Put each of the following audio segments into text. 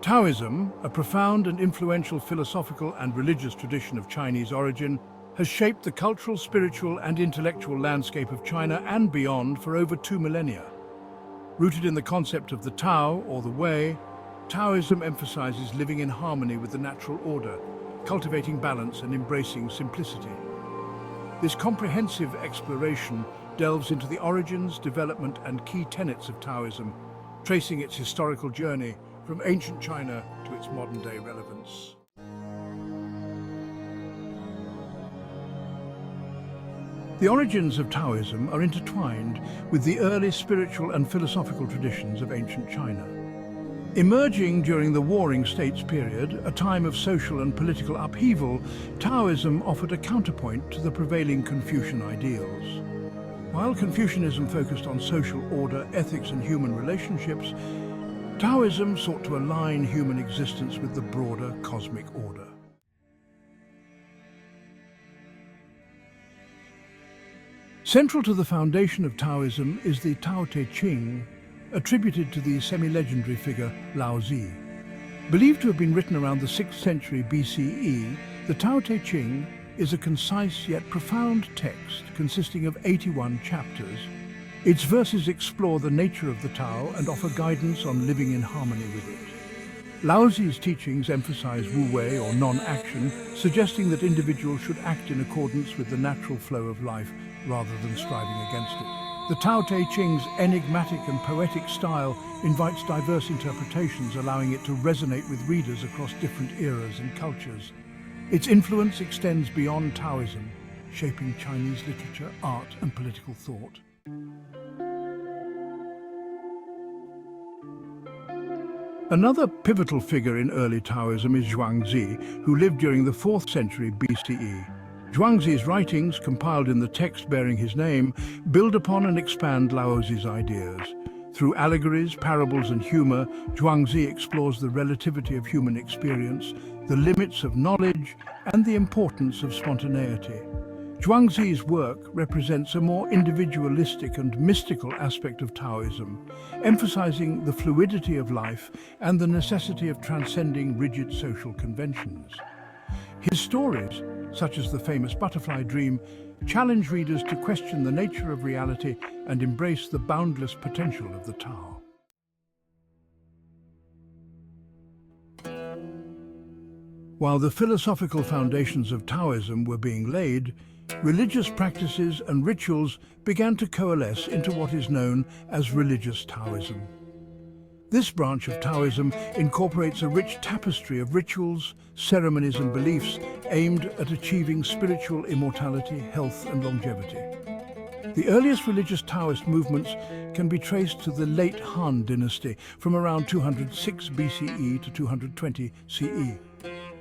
Taoism, a profound and influential philosophical and religious tradition of Chinese origin, has shaped the cultural, spiritual and intellectual landscape of China and beyond for over 2 millennia. Rooted in the concept of the Tao, or the Way, Taoism emphasizes living in harmony with the natural order, cultivating balance and embracing simplicity. This comprehensive exploration delves into the origins, development and key tenets of Taoism, tracing its historical journey from ancient China to its modern-day relevance. The origins of Taoism are intertwined with the early spiritual and philosophical traditions of ancient China. Emerging during the Warring States period, a time of social and political upheaval, Taoism offered a counterpoint to the prevailing Confucian ideals. While Confucianism focused on social order, ethics and human relationships, Taoism sought to align human existence with the broader cosmic order. Central to the foundation of Taoism is the Tao Te Ching, attributed to the semi-legendary figure Laozi. Believed to have been written around the 6th century BCE, the Tao Te Ching is a concise yet profound text consisting of 81 chapters. Its verses explore the nature of the Tao and offer guidance on living in harmony with it. Laozi's teachings emphasize wu-wei, or non-action, suggesting that individuals should act in accordance with the natural flow of life rather than striving against it. The Tao Te Ching's enigmatic and poetic style invites diverse interpretations, allowing it to resonate with readers across different eras and cultures. Its influence extends beyond Taoism, shaping Chinese literature, art and political thought. Another pivotal figure in early Taoism is Zhuangzi, who lived during the 4th century BCE. Zhuangzi's writings, compiled in the text bearing his name, build upon and expand Laozi's ideas. Through allegories, parables and humor, Zhuangzi explores the relativity of human experience, the limits of knowledge, and the importance of spontaneity. Zhuangzi's work represents a more individualistic and mystical aspect of Taoism, emphasizing the fluidity of life and the necessity of transcending rigid social conventions. His stories, such as the famous butterfly dream, challenge readers to question the nature of reality and embrace the boundless potential of the Tao. While the philosophical foundations of Taoism were being laid, religious practices and rituals began to coalesce into what is known as religious Taoism. This branch of Taoism incorporates a rich tapestry of rituals, ceremonies and beliefs aimed at achieving spiritual immortality, health and longevity. The earliest religious Taoist movements can be traced to the late Han dynasty from around 206 BCE to 220 CE.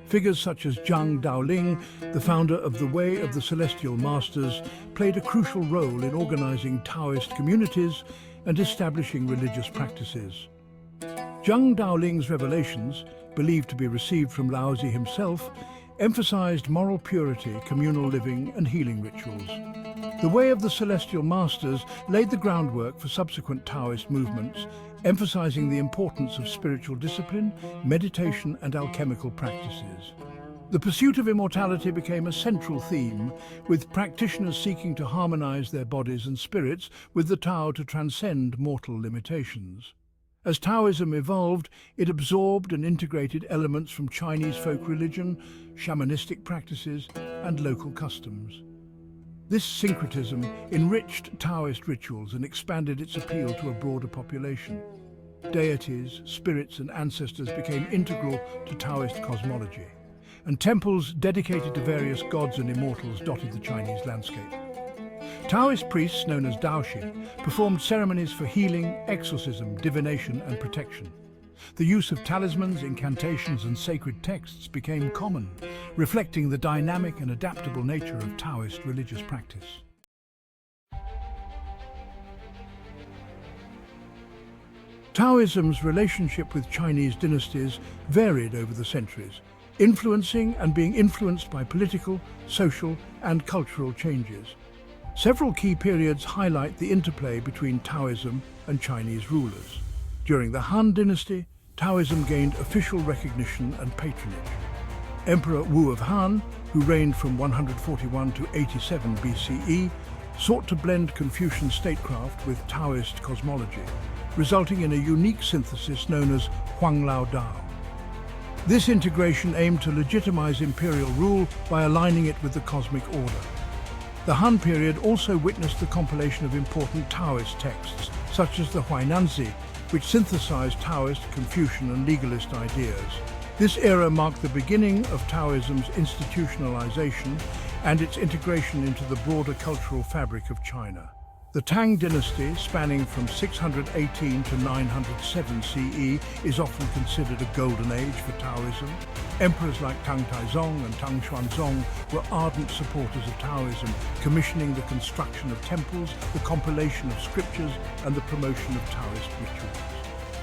Figures such as Zhang Daoling, the founder of the Way of the Celestial Masters, played a crucial role in organizing Taoist communities and establishing religious practices. Zhang Daoling's revelations, believed to be received from Laozi himself, emphasized moral purity, communal living and healing rituals. The Way of the Celestial Masters laid the groundwork for subsequent Taoist movements, emphasizing the importance of spiritual discipline, meditation and alchemical practices. The pursuit of immortality became a central theme, with practitioners seeking to harmonize their bodies and spirits with the Tao to transcend mortal limitations. As Taoism evolved, it absorbed and integrated elements from Chinese folk religion, shamanistic practices, and local customs. This syncretism enriched Taoist rituals and expanded its appeal to a broader population. Deities, spirits, and ancestors became integral to Taoist cosmology, and temples dedicated to various gods and immortals dotted the Chinese landscape. Taoist priests, known as Daoshi, performed ceremonies for healing, exorcism, divination, and protection. The use of talismans, incantations, and sacred texts became common, reflecting the dynamic and adaptable nature of Taoist religious practice. Taoism's relationship with Chinese dynasties varied over the centuries, influencing and being influenced by political, social, and cultural changes. Several key periods highlight the interplay between Taoism and Chinese rulers. During the Han Dynasty, Taoism gained official recognition and patronage. Emperor Wu of Han, who reigned from 141 to 87 BCE, sought to blend Confucian statecraft with Taoist cosmology, resulting in a unique synthesis known as Huanglao Dao. This integration aimed to legitimize imperial rule by aligning it with the cosmic order. The Han period also witnessed the compilation of important Taoist texts, such as the Huainanzi, which synthesized Taoist, Confucian and legalist ideas. This era marked the beginning of Taoism's institutionalization and its integration into the broader cultural fabric of China. The Tang dynasty, spanning from 618 to 907 CE, is often considered a golden age for Taoism. Emperors like Tang Taizong and Tang Xuanzong were ardent supporters of Taoism, commissioning the construction of temples, the compilation of scriptures, and the promotion of Taoist rituals.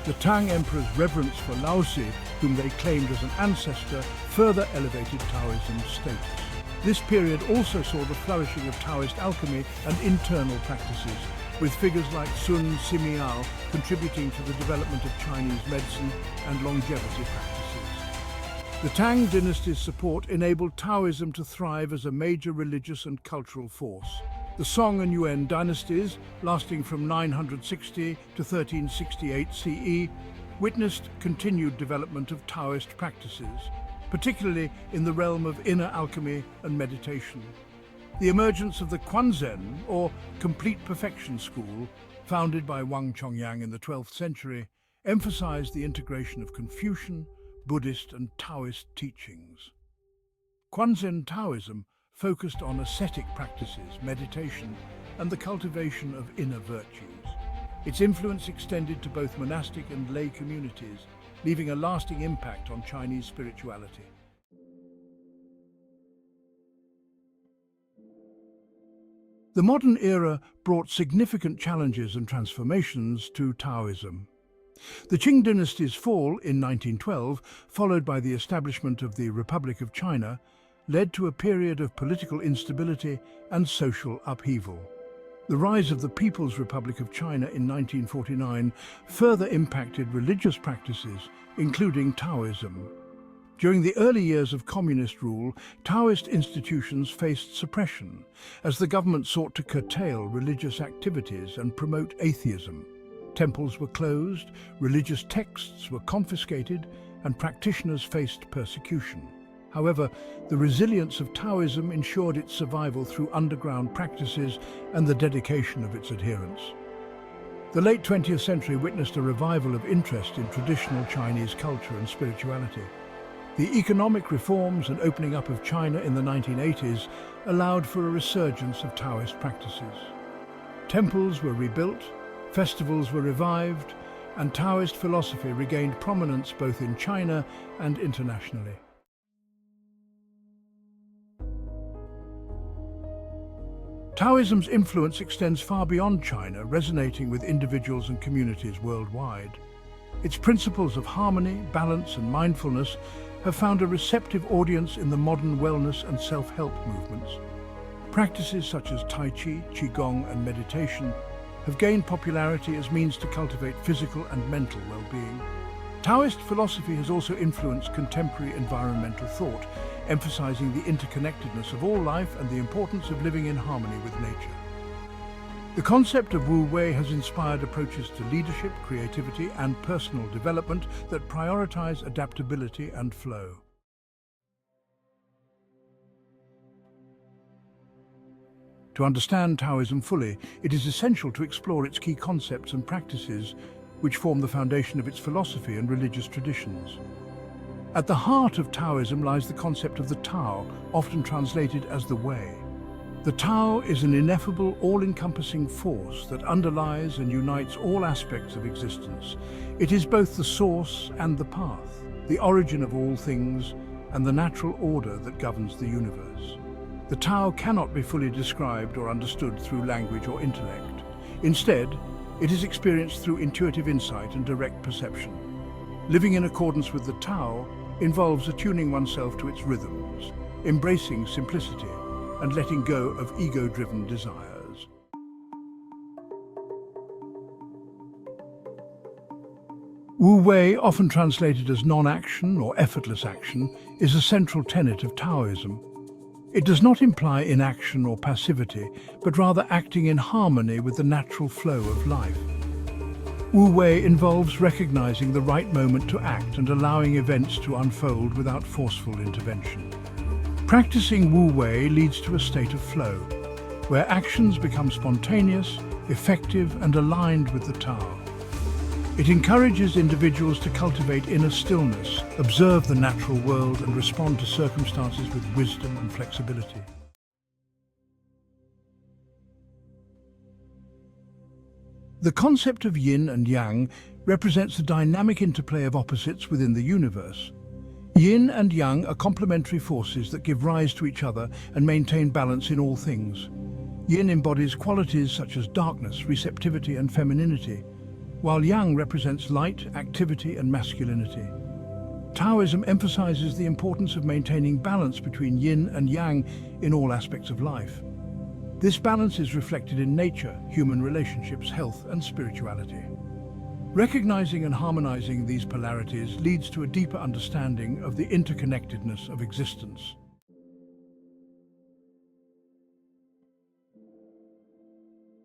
The Tang emperor's reverence for Laozi, whom they claimed as an ancestor, further elevated Taoism's status. This period also saw the flourishing of Taoist alchemy and internal practices, with figures like Sun Simiao contributing to the development of Chinese medicine and longevity practices. The Tang dynasty's support enabled Taoism to thrive as a major religious and cultural force. The Song and Yuan dynasties, lasting from 960 to 1368 CE, witnessed continued development of Taoist practices, particularly in the realm of inner alchemy and meditation. The emergence of the Quanzhen, or Complete Perfection School, founded by Wang Chongyang in the 12th century, emphasized the integration of Confucian, Buddhist and Taoist teachings. Quanzhen Taoism focused on ascetic practices, meditation, and the cultivation of inner virtues. Its influence extended to both monastic and lay communities, leaving a lasting impact on Chinese spirituality. The modern era brought significant challenges and transformations to Taoism. The Qing dynasty's fall in 1912, followed by the establishment of the Republic of China, led to a period of political instability and social upheaval. The rise of the People's Republic of China in 1949 further impacted religious practices, including Taoism. During the early years of communist rule, Taoist institutions faced suppression as the government sought to curtail religious activities and promote atheism. Temples were closed, religious texts were confiscated, and practitioners faced persecution. However, the resilience of Taoism ensured its survival through underground practices and the dedication of its adherents. The late 20th century witnessed a revival of interest in traditional Chinese culture and spirituality. The economic reforms and opening up of China in the 1980s allowed for a resurgence of Taoist practices. Temples were rebuilt, festivals were revived, and Taoist philosophy regained prominence both in China and internationally. Taoism's influence extends far beyond China, resonating with individuals and communities worldwide. Its principles of harmony, balance, and mindfulness have found a receptive audience in the modern wellness and self-help movements. Practices such as Tai Chi, Qigong, and meditation have gained popularity as means to cultivate physical and mental well-being. Taoist philosophy has also influenced contemporary environmental thought, emphasizing the interconnectedness of all life and the importance of living in harmony with nature. The concept of Wu Wei has inspired approaches to leadership, creativity, and personal development that prioritize adaptability and flow. To understand Taoism fully, it is essential to explore its key concepts and practices, which form the foundation of its philosophy and religious traditions. At the heart of Taoism lies the concept of the Tao, often translated as the Way. The Tao is an ineffable, all-encompassing force that underlies and unites all aspects of existence. It is both the source and the path, the origin of all things, and the natural order that governs the universe. The Tao cannot be fully described or understood through language or intellect. Instead, it is experienced through intuitive insight and direct perception. Living in accordance with the Tao involves attuning oneself to its rhythms, embracing simplicity, and letting go of ego-driven desires. Wu Wei, often translated as non-action or effortless action, is a central tenet of Taoism. It does not imply inaction or passivity, but rather acting in harmony with the natural flow of life. Wu Wei involves recognizing the right moment to act and allowing events to unfold without forceful intervention. Practicing Wu Wei leads to a state of flow, where actions become spontaneous, effective, and aligned with the Tao. It encourages individuals to cultivate inner stillness, observe the natural world, and respond to circumstances with wisdom and flexibility. The concept of yin and yang represents the dynamic interplay of opposites within the universe. Yin and yang are complementary forces that give rise to each other and maintain balance in all things. Yin embodies qualities such as darkness, receptivity, and femininity, while yang represents light, activity, and masculinity. Taoism emphasizes the importance of maintaining balance between yin and yang in all aspects of life. This balance is reflected in nature, human relationships, health, and spirituality. Recognizing and harmonizing these polarities leads to a deeper understanding of the interconnectedness of existence.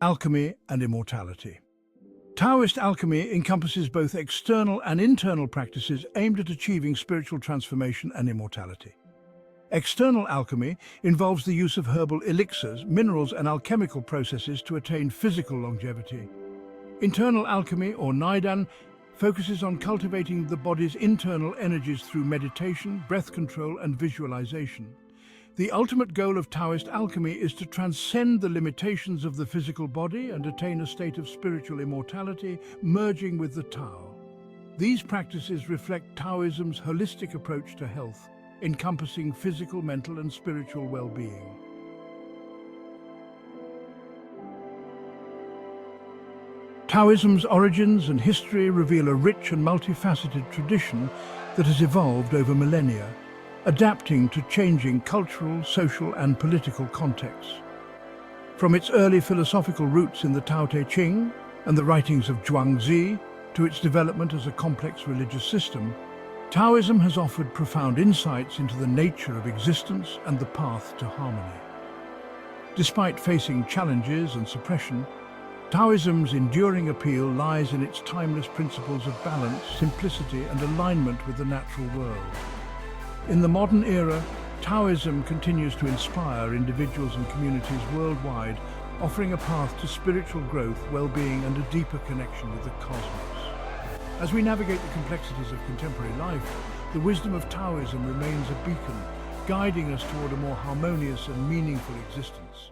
Alchemy and immortality. Taoist alchemy encompasses both external and internal practices aimed at achieving spiritual transformation and immortality. External alchemy involves the use of herbal elixirs, minerals, and alchemical processes to attain physical longevity. Internal alchemy, or Naidan, focuses on cultivating the body's internal energies through meditation, breath control, and visualization. The ultimate goal of Taoist alchemy is to transcend the limitations of the physical body and attain a state of spiritual immortality, merging with the Tao. These practices reflect Taoism's holistic approach to health, encompassing physical, mental, and spiritual well-being. Taoism's origins and history reveal a rich and multifaceted tradition that has evolved over millennia, adapting to changing cultural, social, and political contexts. From its early philosophical roots in the Tao Te Ching and the writings of Zhuangzi to its development as a complex religious system, Taoism has offered profound insights into the nature of existence and the path to harmony. Despite facing challenges and suppression, Taoism's enduring appeal lies in its timeless principles of balance, simplicity, and alignment with the natural world. In the modern era, Taoism continues to inspire individuals and communities worldwide, offering a path to spiritual growth, well-being, and a deeper connection with the cosmos. As we navigate the complexities of contemporary life, the wisdom of Taoism remains a beacon, guiding us toward a more harmonious and meaningful existence.